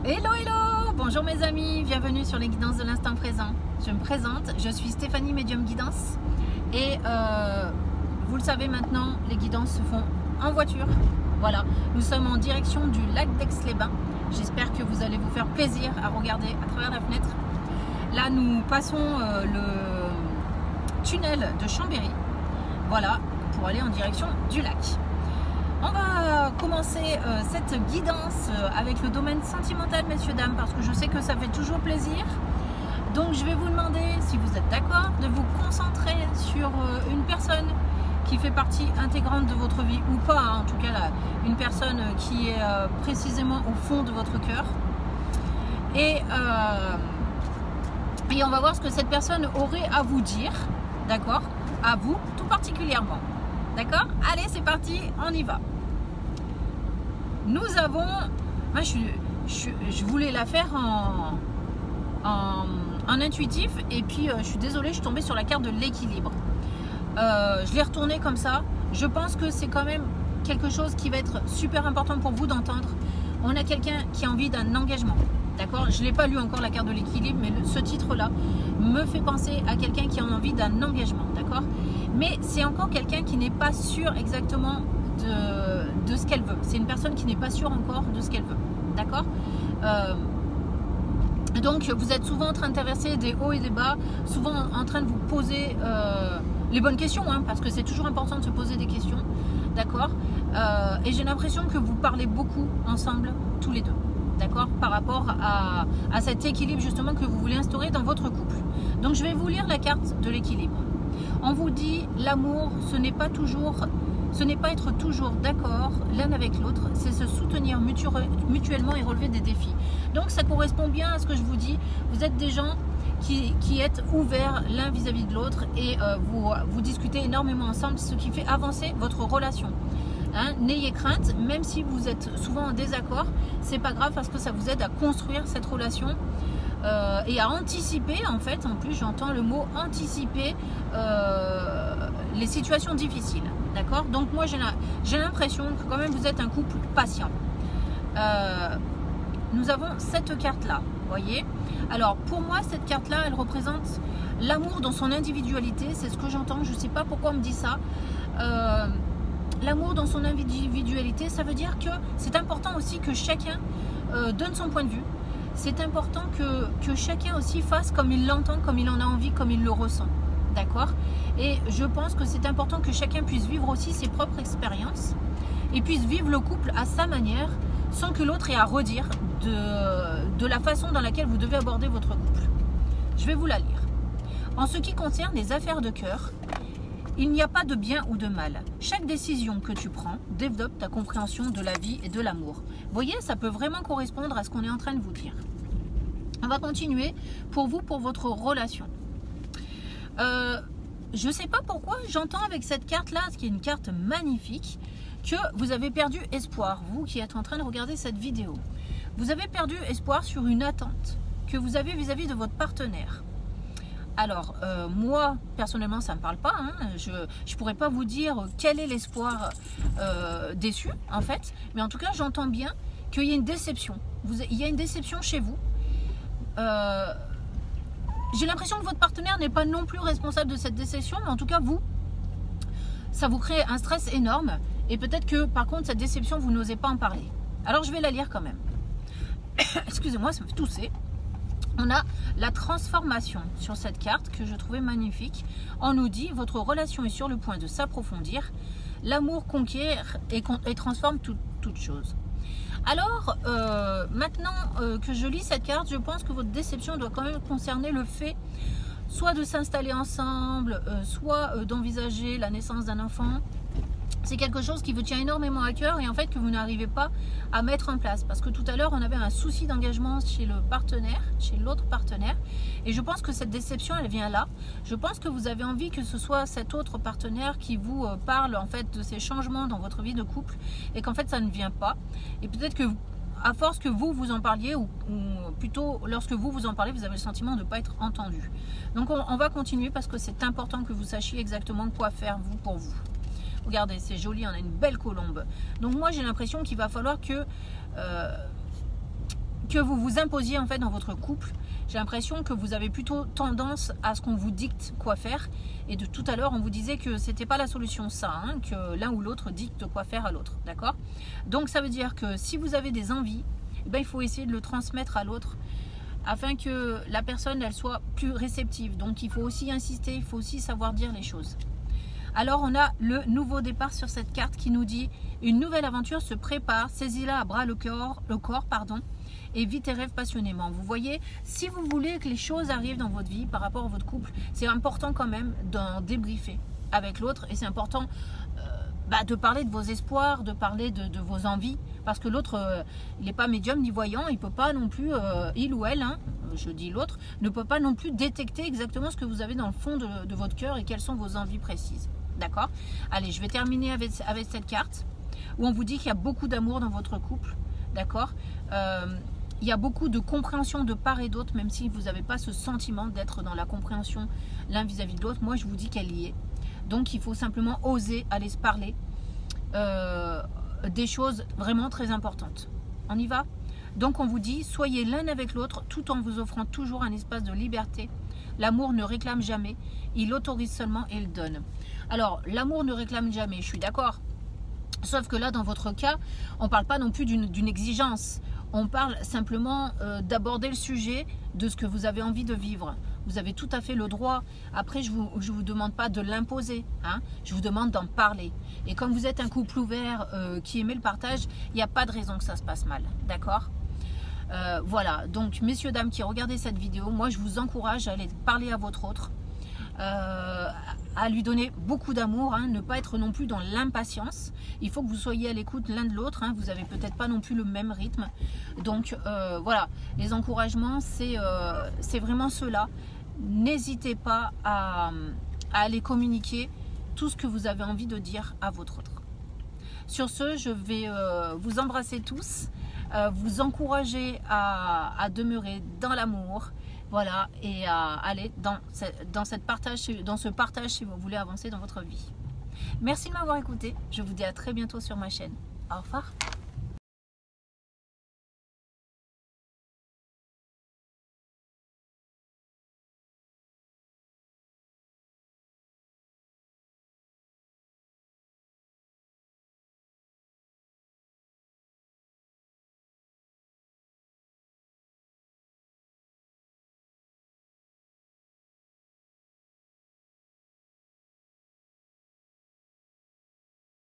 Hello, hello! Bonjour mes amis, bienvenue sur les guidances de l'instant présent. Je me présente, je suis Stéphanie, médium guidance. Et vous le savez maintenant, les guidances se font en voiture. Voilà, nous sommes en direction du lac d'Aix-les-Bains. J'espère que vous allez vous faire plaisir à regarder à travers la fenêtre. Là, nous passons le tunnel de Chambéry. Voilà, pour aller en direction du lac. On va commencer cette guidance avec le domaine sentimental, messieurs, dames, parce que je sais que ça fait toujours plaisir. Donc je vais vous demander, si vous êtes d'accord, de vous concentrer sur une personne qui fait partie intégrante de votre vie, ou pas, hein, en tout cas là, une personne qui est précisément au fond de votre cœur. Et on va voir ce que cette personne aurait à vous dire, d'accord? À vous, tout particulièrement. D'accord? Allez, c'est parti, on y va. Nous avons... Moi, je voulais la faire en intuitif, et puis je suis désolée, je suis tombée sur la carte de l'équilibre. Je l'ai retournée comme ça. Je pense que c'est quand même quelque chose qui va être super important pour vous d'entendre. On a quelqu'un qui a envie d'un engagement. D'accord? Je ne l'ai pas lu encore, la carte de l'équilibre, mais ce titre-là me fait penser à quelqu'un qui a envie d'un engagement. D'accord? Mais c'est encore quelqu'un qui n'est pas sûr exactement de ce qu'elle veut. C'est une personne qui n'est pas sûre encore de ce qu'elle veut. D'accord? Donc, vous êtes souvent en train de traverser des hauts et des bas, souvent en train de vous poser les bonnes questions, hein, parce que c'est toujours important de se poser des questions. D'accord? Et j'ai l'impression que vous parlez beaucoup ensemble, tous les deux. D'accord, par rapport à cet équilibre justement que vous voulez instaurer dans votre couple. Donc je vais vous lire la carte de l'équilibre. On vous dit l'amour, ce n'est pas être toujours d'accord l'un avec l'autre, c'est se soutenir mutuellement et relever des défis. Donc ça correspond bien à ce que je vous dis. Vous êtes des gens qui êtes ouverts l'un vis-à-vis de l'autre et vous discutez énormément ensemble, ce qui fait avancer votre relation. Hein, n'ayez crainte, même si vous êtes souvent en désaccord, c'est pas grave parce que ça vous aide à construire cette relation et à anticiper, en fait, en plus j'entends le mot anticiper les situations difficiles, d'accord? Donc moi j'ai l'impression que quand même vous êtes un couple patient. Nous avons cette carte-là, voyez? Alors pour moi cette carte-là, elle représente l'amour dans son individualité, c'est ce que j'entends, je sais pas pourquoi on me dit ça. L'amour dans son individualité, ça veut dire que c'est important aussi que chacun donne son point de vue. C'est important que chacun aussi fasse comme il l'entend, comme il en a envie, comme il le ressent. D'accord? Et je pense que c'est important que chacun puisse vivre aussi ses propres expériences et puisse vivre le couple à sa manière sans que l'autre ait à redire de la façon dans laquelle vous devez aborder votre couple. Je vais vous la lire. En ce qui concerne les affaires de cœur, il n'y a pas de bien ou de mal. Chaque décision que tu prends développe ta compréhension de la vie et de l'amour. Vous voyez, ça peut vraiment correspondre à ce qu'on est en train de vous dire. On va continuer pour vous, pour votre relation. Je ne sais pas pourquoi j'entends avec cette carte-là, ce qui est une carte magnifique, que vous avez perdu espoir, vous qui êtes en train de regarder cette vidéo. Vous avez perdu espoir sur une attente que vous avez vis-à-vis de votre partenaire. Alors, moi, personnellement, ça ne me parle pas. Hein. Je ne pourrais pas vous dire quel est l'espoir déçu, en fait. Mais en tout cas, j'entends bien qu'il y a une déception. Il y a une déception chez vous. J'ai l'impression que votre partenaire n'est pas non plus responsable de cette déception. Mais en tout cas, vous, ça vous crée un stress énorme. Et peut-être que, par contre, cette déception, vous n'osez pas en parler. Alors, je vais la lire quand même. Excusez-moi, ça me fait tousser. On a la transformation sur cette carte que je trouvais magnifique. On nous dit, votre relation est sur le point de s'approfondir. L'amour conquiert et transforme toute chose. Alors, maintenant que je lis cette carte, je pense que votre déception doit quand même concerner le fait soit de s'installer ensemble, soit d'envisager la naissance d'un enfant. C'est quelque chose qui vous tient énormément à cœur et en fait que vous n'arrivez pas à mettre en place. Parce que tout à l'heure, on avait un souci d'engagement chez le partenaire, chez l'autre partenaire. Et je pense que cette déception, elle vient là. Je pense que vous avez envie que ce soit cet autre partenaire qui vous parle en fait de ces changements dans votre vie de couple et qu'en fait, ça ne vient pas. Et peut-être que à force que vous en parliez ou plutôt lorsque vous en parlez, vous avez le sentiment de ne pas être entendu. Donc on va continuer parce que c'est important que vous sachiez exactement quoi faire vous pour vous. Regardez, c'est joli, on a une belle colombe. Donc moi j'ai l'impression qu'il va falloir que que vous vous imposiez en fait dans votre couple. J'ai l'impression que vous avez plutôt tendance à ce qu'on vous dicte quoi faire. Et de tout à l'heure, on vous disait que c'était pas la solution ça, hein, que l'un ou l'autre dicte quoi faire à l'autre, d'accord? Donc ça veut dire que si vous avez des envies, eh ben, il faut essayer de le transmettre à l'autre afin que la personne elle soit plus réceptive. Donc il faut aussi insister, il faut aussi savoir dire les choses. Alors on a le nouveau départ sur cette carte qui nous dit une nouvelle aventure se prépare, saisis-la à bras le corps, et vis tes rêves passionnément. Vous voyez, si vous voulez que les choses arrivent dans votre vie par rapport à votre couple, c'est important quand même d'en débriefer avec l'autre et c'est important de parler de vos espoirs, de parler de vos envies, parce que l'autre, il n'est pas médium ni voyant, il peut pas non plus, il ou elle, hein, je dis l'autre, ne peut pas non plus détecter exactement ce que vous avez dans le fond de votre cœur et quelles sont vos envies précises. D'accord? Allez, je vais terminer avec cette carte où on vous dit qu'il y a beaucoup d'amour dans votre couple. D'accord? Il y a beaucoup de compréhension de part et d'autre, même si vous n'avez pas ce sentiment d'être dans la compréhension l'un vis-à-vis de l'autre. Moi, je vous dis qu'elle y est. Donc, il faut simplement oser aller se parler des choses vraiment très importantes. On y va? Donc, on vous dit, soyez l'un avec l'autre tout en vous offrant toujours un espace de liberté. L'amour ne réclame jamais, il autorise seulement et il donne. Alors, l'amour ne réclame jamais, je suis d'accord. Sauf que là, dans votre cas, on ne parle pas non plus d'une exigence. On parle simplement d'aborder le sujet de ce que vous avez envie de vivre. Vous avez tout à fait le droit. Après, je vous demande pas de l'imposer. Hein. Je vous demande d'en parler. Et comme vous êtes un couple ouvert qui aimait le partage, il n'y a pas de raison que ça se passe mal. D'accord ? Voilà. Donc, messieurs, dames qui regardez cette vidéo, moi, je vous encourage à aller parler à votre autre. À lui donner beaucoup d'amour, hein, ne pas être non plus dans l'impatience. Il faut que vous soyez à l'écoute l'un de l'autre, hein, vous n'avez peut-être pas non plus le même rythme. Donc voilà, les encouragements, c'est vraiment cela. N'hésitez pas à aller communiquer tout ce que vous avez envie de dire à votre autre. Sur ce, je vais vous embrasser tous, vous encourager à demeurer dans l'amour. Voilà, et à aller dans ce partage si vous voulez avancer dans votre vie. Merci de m'avoir écouté. Je vous dis à très bientôt sur ma chaîne. Au revoir.